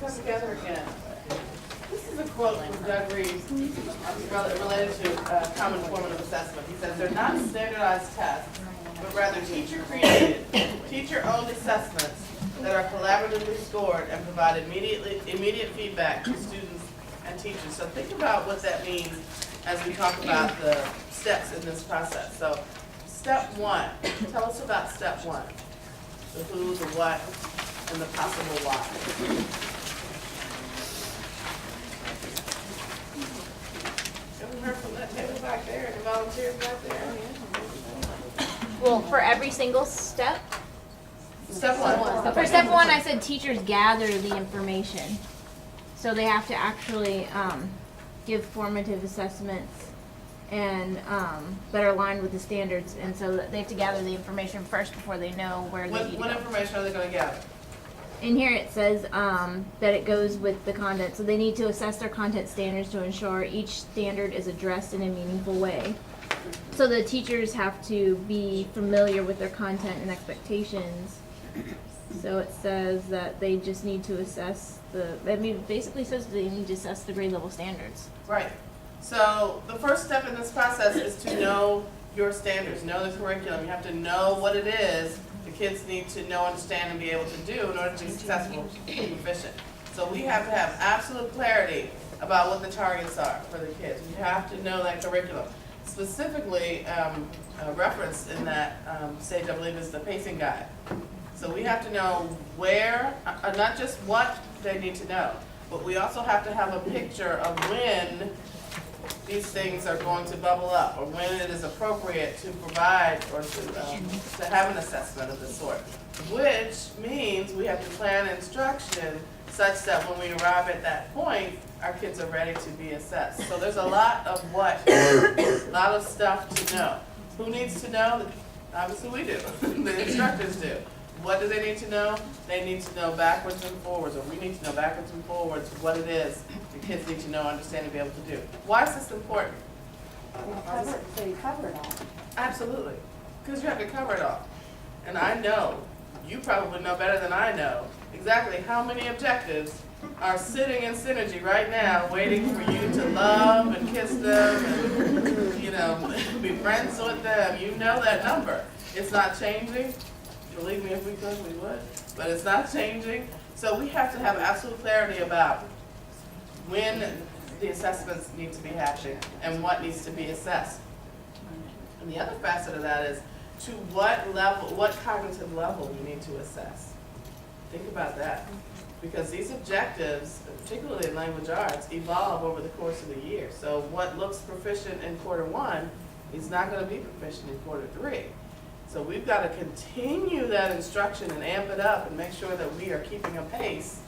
come together again. This is a quote from Doug Reeves related to common formative assessment. He says, they're not standardized tests, but rather teacher-created, teacher-owned assessments that are collaboratively scored and provide immediate feedback to students and teachers. So think about what that means as we talk about the steps in this process. So step one, tell us about step one. The who, the what, and the possible why. Haven't heard from that table back there and the volunteers back there. Well, for every single step? Step one. For step one, I said teachers gather the information. So they have to actually give formative assessments and that are aligned with the standards, and so they have to gather the information first before they know where they need to go. What information are they going to gather? In here it says that it goes with the content, so they need to assess their content standards to ensure each standard is addressed in a meaningful way. So the teachers have to be familiar with their content and expectations. So it says that they just need to assess it basically says they need to assess the grade level standards. Right. So the first step in this process is to know your standards, know the curriculum. You have to know what it is the kids need to know, understand, and be able to do in order to be successful and efficient. So we have to have absolute clarity about what the targets are for the kids. We have to know that curriculum. Specifically, referenced in that stage, I believe, is the pacing guide. So we have to know where, not just what they need to know, but we also have to have a picture of when these things are going to bubble up, or when it is appropriate to provide or to have an assessment of this sort. Which means we have to plan instruction such that when we arrive at that point, our kids are ready to be assessed. So there's a lot of a lot of stuff to know. Who needs to know? Obviously we do. The instructors do. What do they need to know? They need to know backwards and forwards, or we need to know backwards and forwards what it is the kids need to know, understand, and be able to do. Why is this important? So you cover it all. Absolutely. Because you have to cover it all. And I know, you probably know better than I know, exactly how many objectives are sitting in Synergy right now waiting for you to love and kiss them and, be friends with them. You know that number. It's not changing. Believe me, if we could, we would. But it's not changing. So we have to have absolute clarity about when the assessments need to be happening and what needs to be assessed. And the other facet of that is to what level, what cognitive level we need to assess. Think about that. Because these objectives, particularly in language arts, evolve over the course of the year. So what looks proficient in quarter one is not going to be proficient in quarter three. So we've got to continue that instruction and amp it up and make sure that we are keeping a pace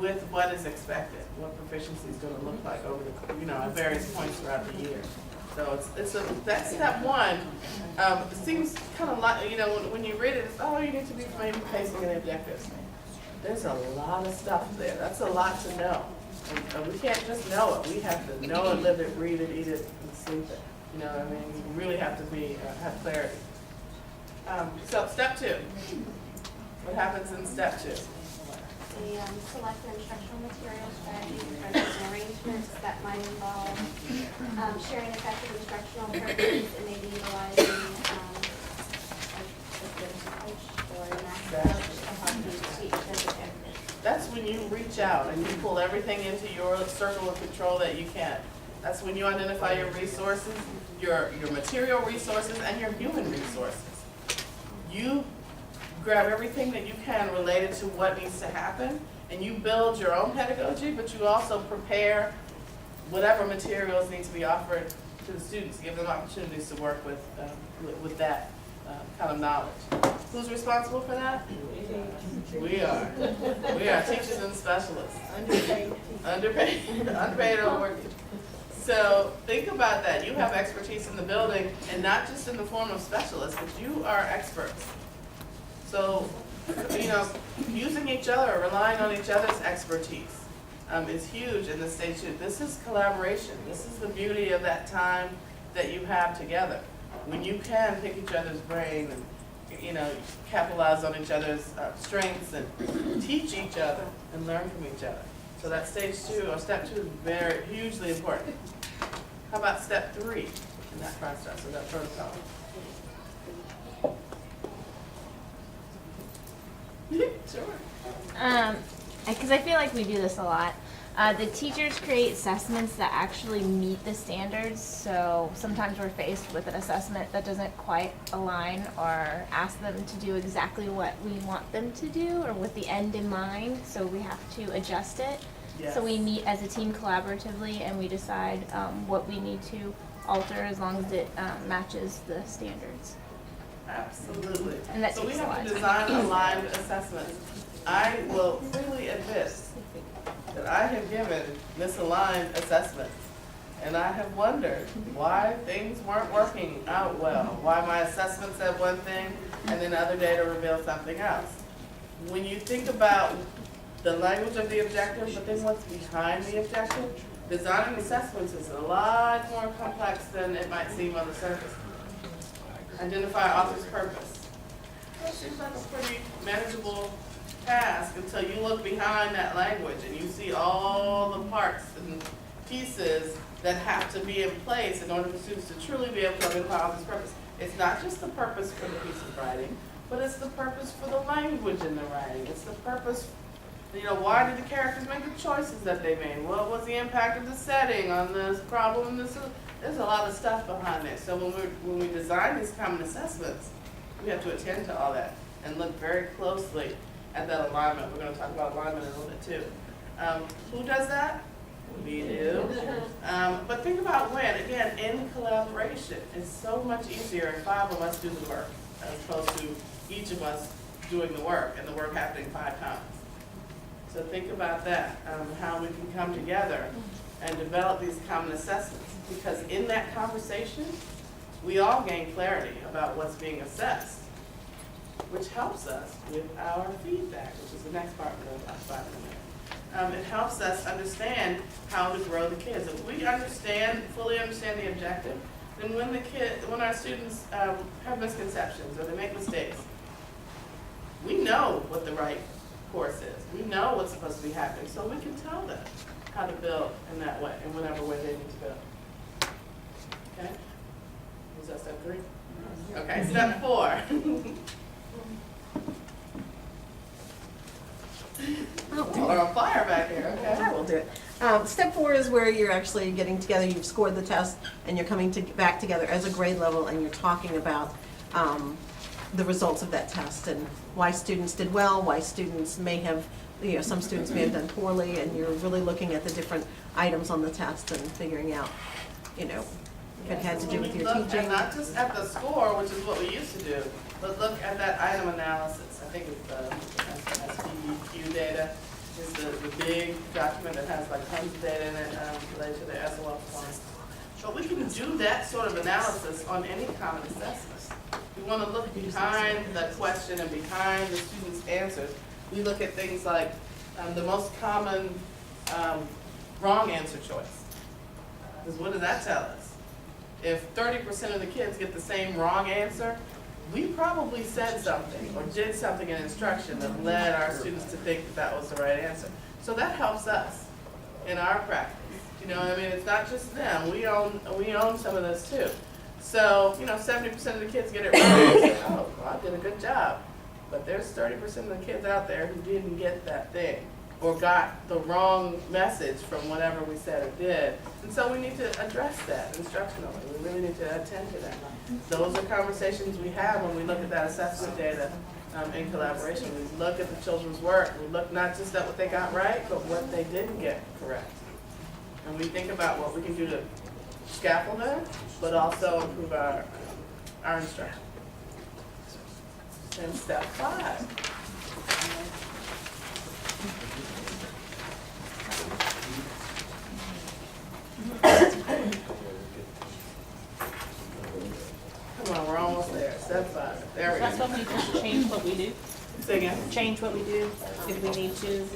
with what is expected, what proficiency is going to look like over the, at various points throughout the year. So that's step one. It seems kind of like, when you read it, it's, you need to be familiar with pacing and objectives. There's a lot of stuff there. That's a lot to know. And we can't just know it. We have to know it, live it, breathe it, eat it, and sleep it. You know what I mean? You really have to have clarity. So step two. What happens in step two? We select the instructional material strategies, approaches, and arrangements that might involve sharing effective instructional approaches and maybe utilizing a coach or an actor to help you teach those objectives. That's when you reach out and you pull everything into your circle of control that you can. That's when you identify your resources, your material resources, and your human resources. You grab everything that you can related to what needs to happen, and you build your own pedagogy, but you also prepare whatever materials need to be offered to the students, give them opportunities to work with that kind of knowledge. Who's responsible for that? We are. We are teachers and specialists. Underpaid or working. So think about that. You have expertise in the building, and not just in the form of specialists, but you are experts. So, using each other, relying on each other's expertise is huge in this stage too. This is collaboration. This is the beauty of that time that you have together. When you can pick each other's brain and capitalize on each other's strengths and teach each other and learn from each other. So that stage 2 or step 2 is very hugely important. How about step 3 in that process or that protocol? Sure. Because I feel like we do this a lot. The teachers create assessments that actually meet the standards, so sometimes we're faced with an assessment that doesn't quite align or ask them to do exactly what we want them to do or with the end in mind, so we have to adjust it. Yes. So we meet as a team collaboratively and we decide what we need to alter as long as it matches the standards. Absolutely. And that so takes we a have lot to of design time. aligned assessments. I will freely admit that I have given misaligned assessments, and I have wondered why things weren't working out well, why my assessment said one thing and then other data revealed something else. When you think about the language of the objective, but then what's behind the objective, designing assessments is a lot more complex than it might seem on the surface. Identify author's purpose. That seems like a pretty manageable task until you look behind that language and you see all the parts and pieces that have to be in place in order for students to truly be able to identify author's purpose. It's not just the purpose for the piece of writing, but it's the purpose for the language in the writing. It's the purpose, why did the characters make the choices that they made? What was the impact of the setting on this problem? There's a lot of stuff behind it. So when we design these common assessments, we have to attend to all that and look very closely at that alignment. We're going to talk about alignment in a little bit too. Who does that? We do. But think about when, again, in collaboration. It's so much easier if 5 of us do the work as opposed to each of us doing the work and the work happening 5 times. So think about that, how we can come together and develop these common assessments. Because in that conversation, we all gain clarity about what's being assessed, which helps us with our feedback, which is the next part we're going to talk about in a minute. It helps us understand how to grow the kids. If we fully understand the objective, then when our students have misconceptions or they make mistakes, we know what the right course is. We know what's supposed to be happening, so we can tell them how to build in that way, in whatever way they need to build. Okay? Was that step 3? Okay, step 4. People are on fire back here, okay? I will do it. Step 4 is where you're actually getting together, you've scored the test, and you're coming back together as a grade level, and you're talking about the results of that test and why students did well, why students may have, some students may have done poorly, and you're really looking at the different items on the test and figuring out, if it had to do with your teaching. And not just at the score, which is what we used to do, but look at that item analysis. I think it's the SPEQ data. It's the big document that has like tons of data in it related to the SOL performance. But we can do that sort of analysis on any common assessment. We want to look behind the question and behind the student's answers. We look at things like the most common wrong answer choice. Because what does that tell us? If 30% of the kids get the same wrong answer, we probably said something or did something in instruction that led our students to think that that was the right answer. So that helps us in our practice. You know what I mean? It's not just them. We own some of this too. So, 70% of the kids get it right. Say, oh, well, I did a good job. But there's 30% of the kids out there who didn't get that thing or got the wrong message from whatever we said or did. And so we need to address that instructionally. We really need to attend to that. Those are conversations we have when we look at that assessment data in collaboration. We look at the children's work. We look not just at what they got right, but what they didn't get correct. And we think about what we can do to scaffold them, but also improve our instruction. And step 5. Come on, we're almost there. Step 5. There we That's go. what we just change what we do, Say again. change what we do if we need to.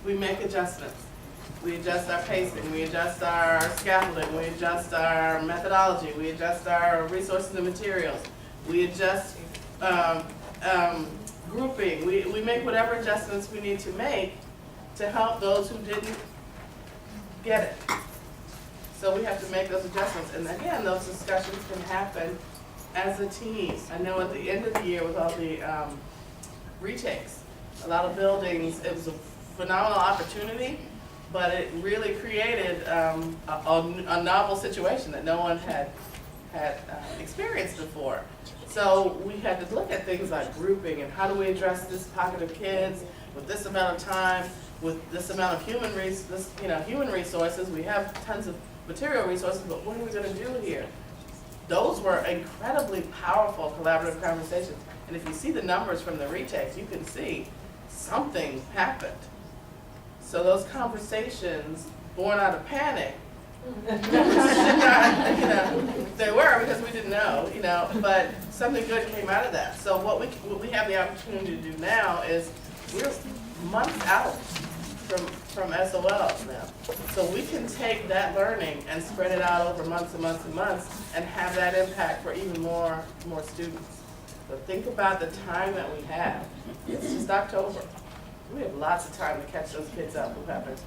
We make adjustments. We adjust our pacing, we adjust our scaffolding, we adjust our methodology, we adjust our resources and materials. We adjust grouping. We make whatever adjustments we need to make to help those who didn't get it. So we have to make those adjustments. And again, those discussions can happen as a team. I know at the end of the year with all the retakes, a lot of buildings, it was a phenomenal opportunity, but it really created a novel situation that no one had experienced before. So we had to look at things like grouping and how do we address this pocket of kids with this amount of time, with this amount of human resources. We have tons of material resources, but what are we going to do here? Those were incredibly powerful collaborative conversations. And if you see the numbers from the retakes, you can see something happened. So those conversations, born out of panic, they were because we didn't know, but something good came out of that. So what we have the opportunity to do now is we're months out from SOLs now. So we can take that learning and spread it out over months and months and months and have that impact for even more students. So think about the time that we have. It's just October. We have lots of time to catch those kids up who haven't.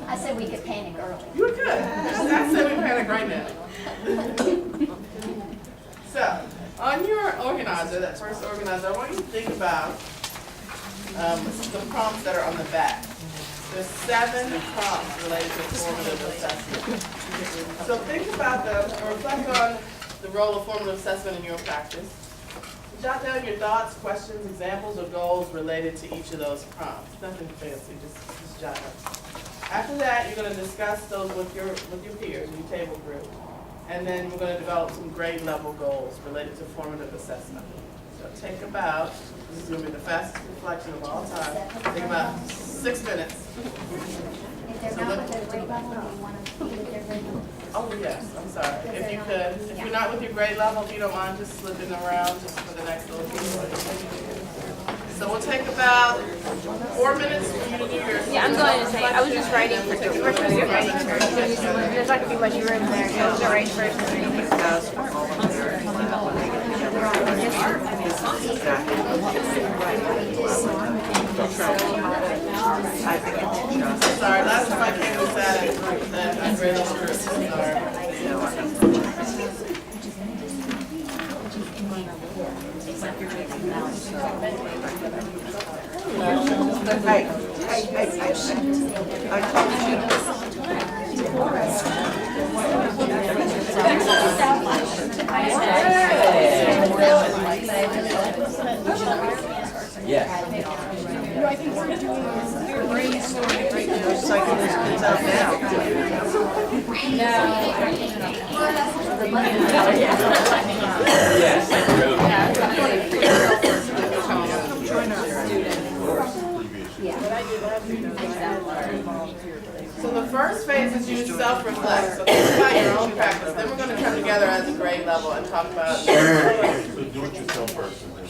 I said we could panic early. You could. I said we panic right now. So, on your organizer, that first organizer, I want you to think about the prompts that are on the back. There's 7 prompts related to formative assessment. So think about them and reflect on the role of formative assessment in your practice. Jot down your thoughts, questions, examples, or goals related to each of those prompts. Nothing fancy, just jot them. After that, you're going to discuss those with your peers, your table group. And then we're going to develop some grade level goals related to formative assessment. So take about, this is going to be the fastest reflection of all time, take about 6 minutes. If they're not with their grade level, we want to be with their grade level. Oh, yes, I'm sorry. If you could, if you're not with your grade level, if you don't mind just slipping around just for the next little piece. So we'll take about 4 minutes for you to do your. Yeah, I'm going to say, I was just writing for the first one. You're writing first. There's not going to be much room there. So I'm going to write first. Sorry, last time I came to that, I grade level group. Sorry. So the first phase is you self-reflect. So think about your own practice. Then we're going to come together as a grade level and talk about. So do it yourself first. And then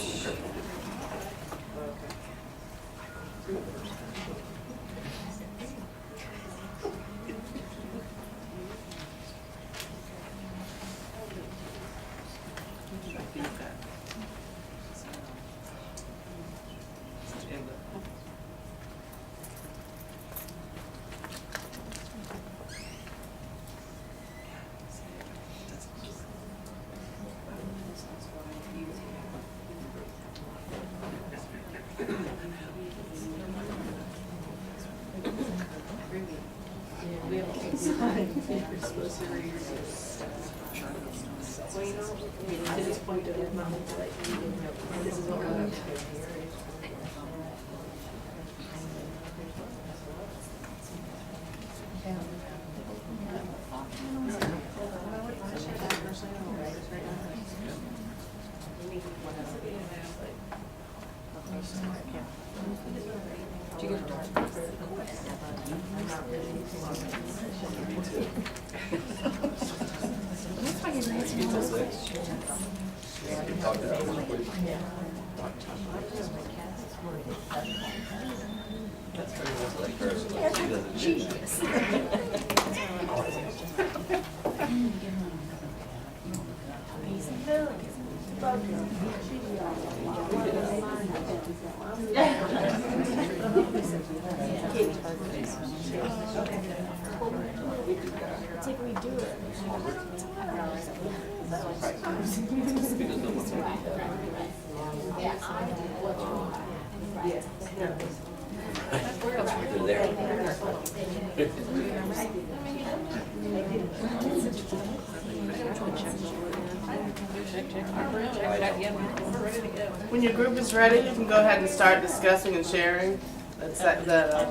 When your group is ready, you can go ahead and start discussing and sharing. That's the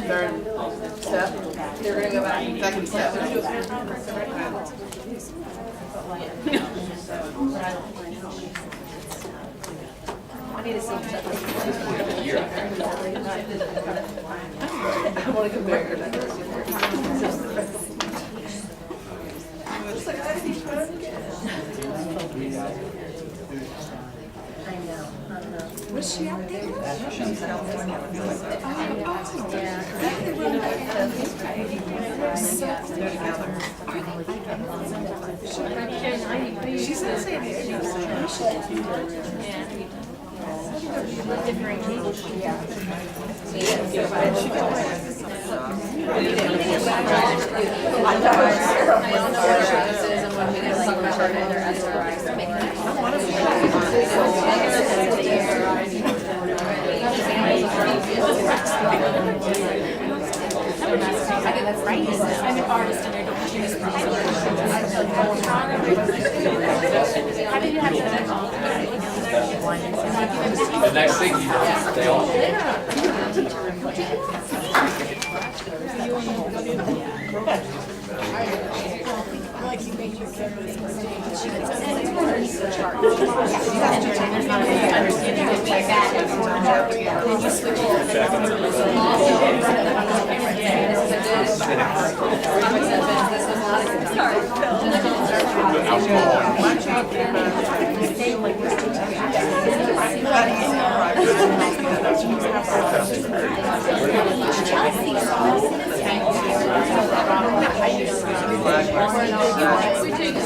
third step. You're gonna go back. Second step. I need to see I want to compare your numbers. Was she out there? She's in San Diego. That's right. I'm an artist and I don't choose How did you have that? The next thing you know, they all.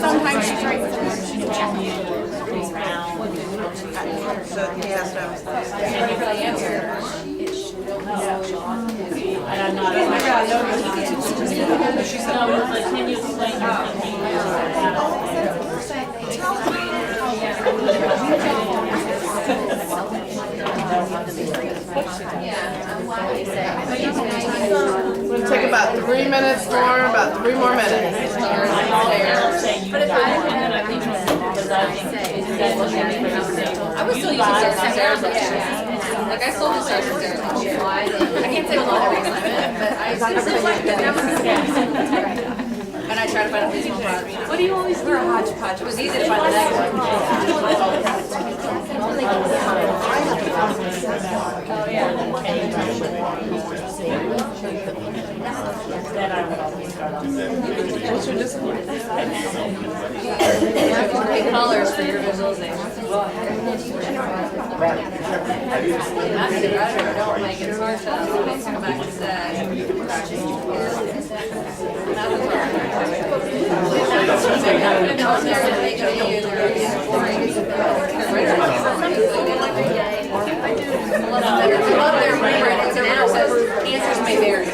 Sometimes she's right. So he asked us. Can you explain We're gonna take about 3 minutes more, about 3 more minutes. I was still using Sarah's. Like I still use Sarah's. I can't say a lot of reasons, but I really like that. And I try to find a reasonable part. What do you always do? We're a hodgepodge. It was easy to find the next one. Oh yeah. What's your discipline? Pick colors for your visualization. Don't make it hard to come back and answers may vary.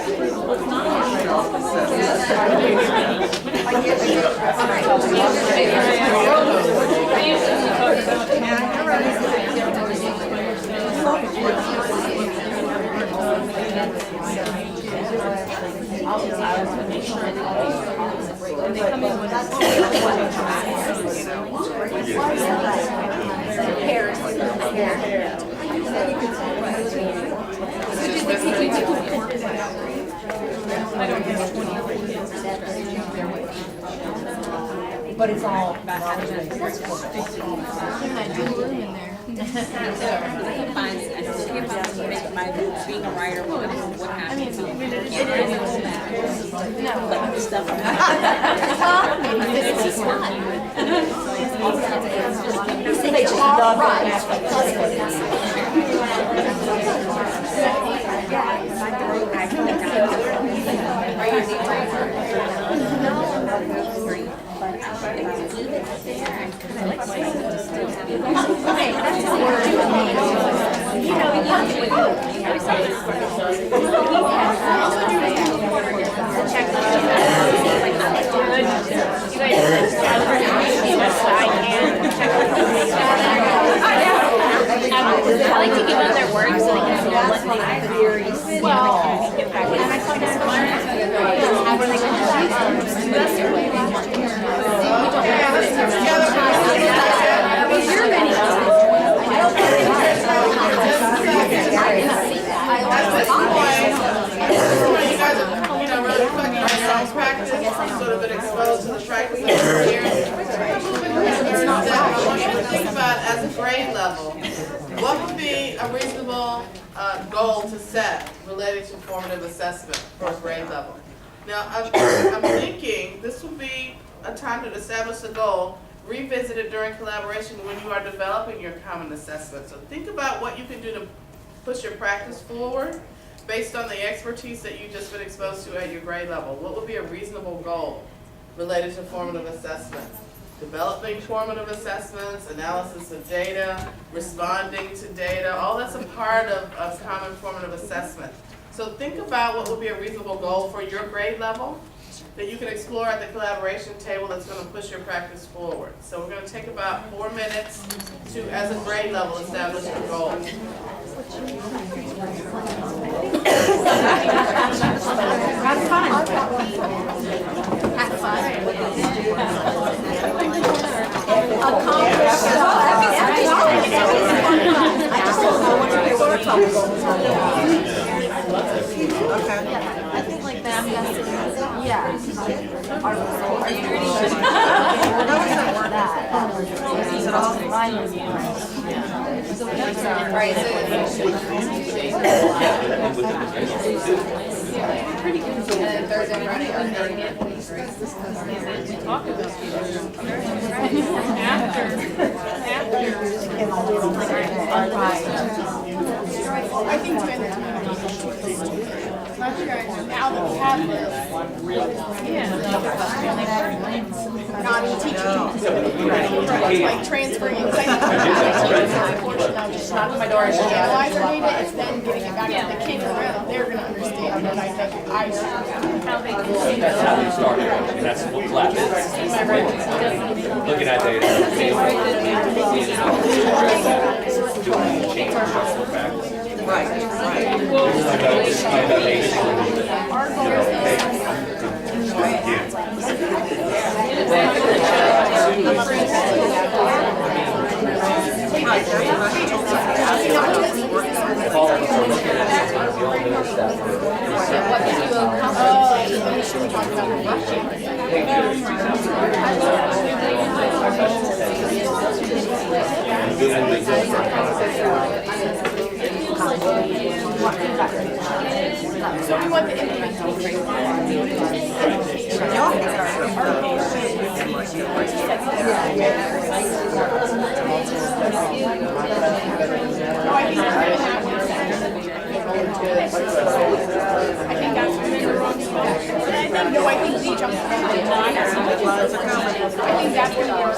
But it's all. being a writer, what happens? They just love I like to give them their words so they can see what they very get back. And I find it At this point, you guys are, really reflecting on your own practice, you've sort of been exposed to the practice of your years. I want you to think about as a grade level, what would be a reasonable goal to set related to formative assessment for a grade level? Now, I'm thinking this would be a time to establish a goal, revisit it during collaboration when you are developing your common assessment. So think about what you can do to push your practice forward based on the expertise that you've just been exposed to at your grade level. What would be a reasonable goal related to formative assessment? Developing formative assessments, analysis of data, responding to data, all that's a part of common formative assessment. So think about what would be a reasonable goal for your grade level that you can explore at the collaboration table that's going to push your practice forward. So we're going to take about 4 minutes to, as a grade level, establish a goal. Have I think like that. Yeah. Are you ready? Thursday, Friday, I think now that we have this, like transferring a portion of just knocking my door and analyze our data, it's then getting it back to the kids around. They're going to understand what I should. That's how we started, and that's what class is. Looking at data, doing change structural factors. Right. If all of us are looking at sometimes you all notice that. what did you accomplish? So we want the implementation. I think we jumped ahead. I think that's when we're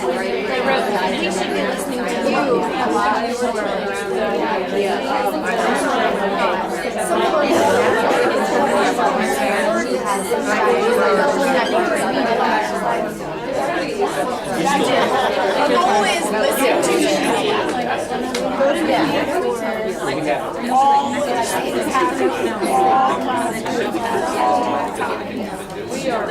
they wrote, we should be listening to you a lot. The goal is listen to you. Go to them. We are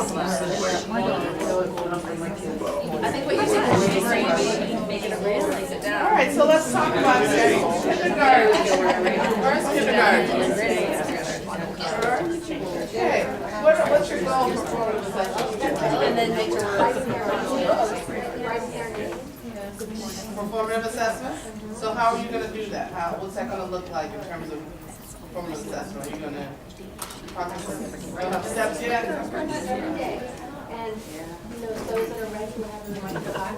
I think what you said is just making a grade, like sit All down. right, so let's talk about kindergarten. First kindergarten. Okay, what's your goal for formative assessment? And then make sure For formative assessment? So how are you gonna do that? What's that gonna look like in terms of formative assessment? Are you gonna talk about steps yet? And, you know, those that are ready will have the right to buy.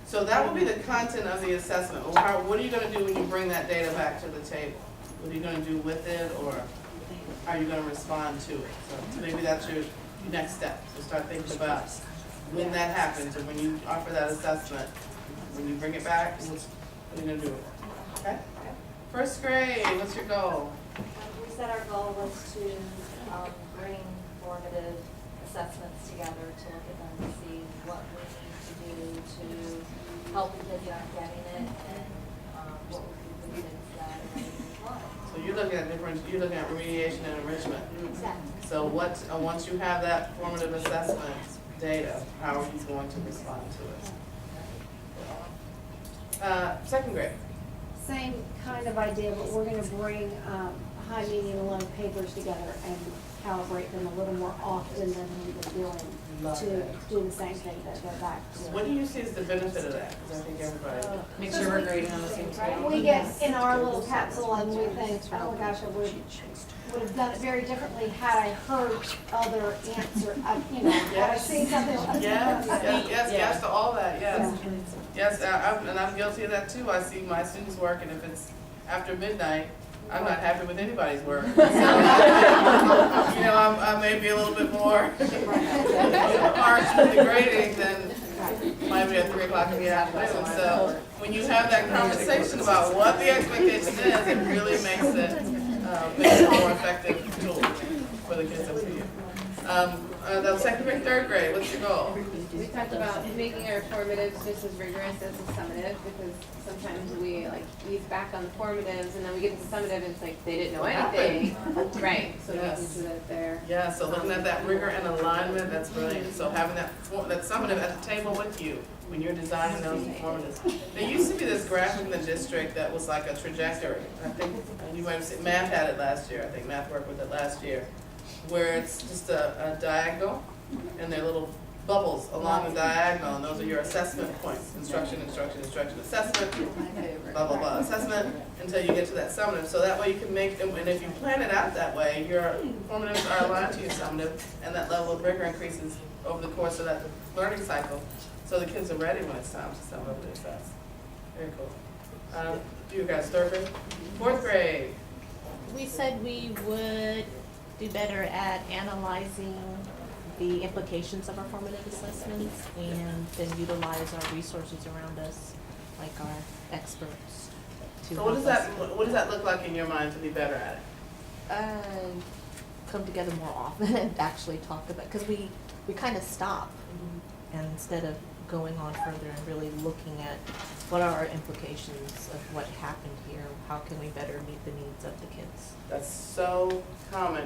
So that will be the content of the assessment. What are you gonna do when you bring that data back to the table? What are you gonna do with it, or how are you gonna respond to it? So maybe that's your next step, so start thinking about when that happens, or when you offer that assessment, when you bring it back, what are you gonna do with it? Okay? First grade, what's your goal? We said our goal was to bring formative assessments together to look at them and see what we need to do to help the kids that are getting it and what would be the kids that are ready to apply. So you're looking at remediation and enrichment. Exactly. So once you have that formative assessment data, how are you going to respond to it? Second grade. Same kind of idea, but we're gonna bring high, medium, and low papers together and calibrate them a little more often than we've been doing to do the same thing that go back to. What do you see as the benefit of that? Because I think everybody. Make sure we're grading on the same scale. We get in our little capsule and we think, oh my gosh, I would have done it very differently had I heard other answer, you know, had I seen something. Yes to all that, yes. Yes, and I'm guilty of that too. I see my students work, and if it's after midnight, I'm not happy with anybody's work. So, you know, I may be a little bit more harsh with the grading than might be at 3 o'clock in the afternoon. So when you have that conversation about what the expectation is, it really makes it a more effective tool for the kids up to you. The second grade, third grade, what's your goal? We talked about making our formatives just as rigorous as the summative, because sometimes we like ease back on the formatives and then we get to the summative and it's like they didn't know anything. Right, so Yes. making sure that they're. Yeah, so looking at that rigor and alignment, that's brilliant. So having that summative at the table with you when you're designing those formatives. There used to be this graphic in the district that was like a trajectory. I think you might have seen, math had it last year. I think math worked with it last year, where it's just a diagonal and there are little bubbles along the diagonal, and those are your assessment points. Instruction, instruction, instruction, assessment, blah, blah, blah, assessment, until you get to that summative. So that way you can make, and if you plan it out that way, your formatives are aligned to your summative, and that level of rigor increases over the course of that learning cycle. So the kids are ready when it's time to summatively assess. Very cool. You guys, third grade? Fourth grade. We said we would do better at analyzing the implications of our formative assessments and then utilize our resources around us, like our experts. So what does that look like in your mind to be better at it? Come together more often and actually talk about, because we kind of stop, and instead of going on further and really looking at what are our implications of what happened here, how can we better meet the needs of the kids. That's so common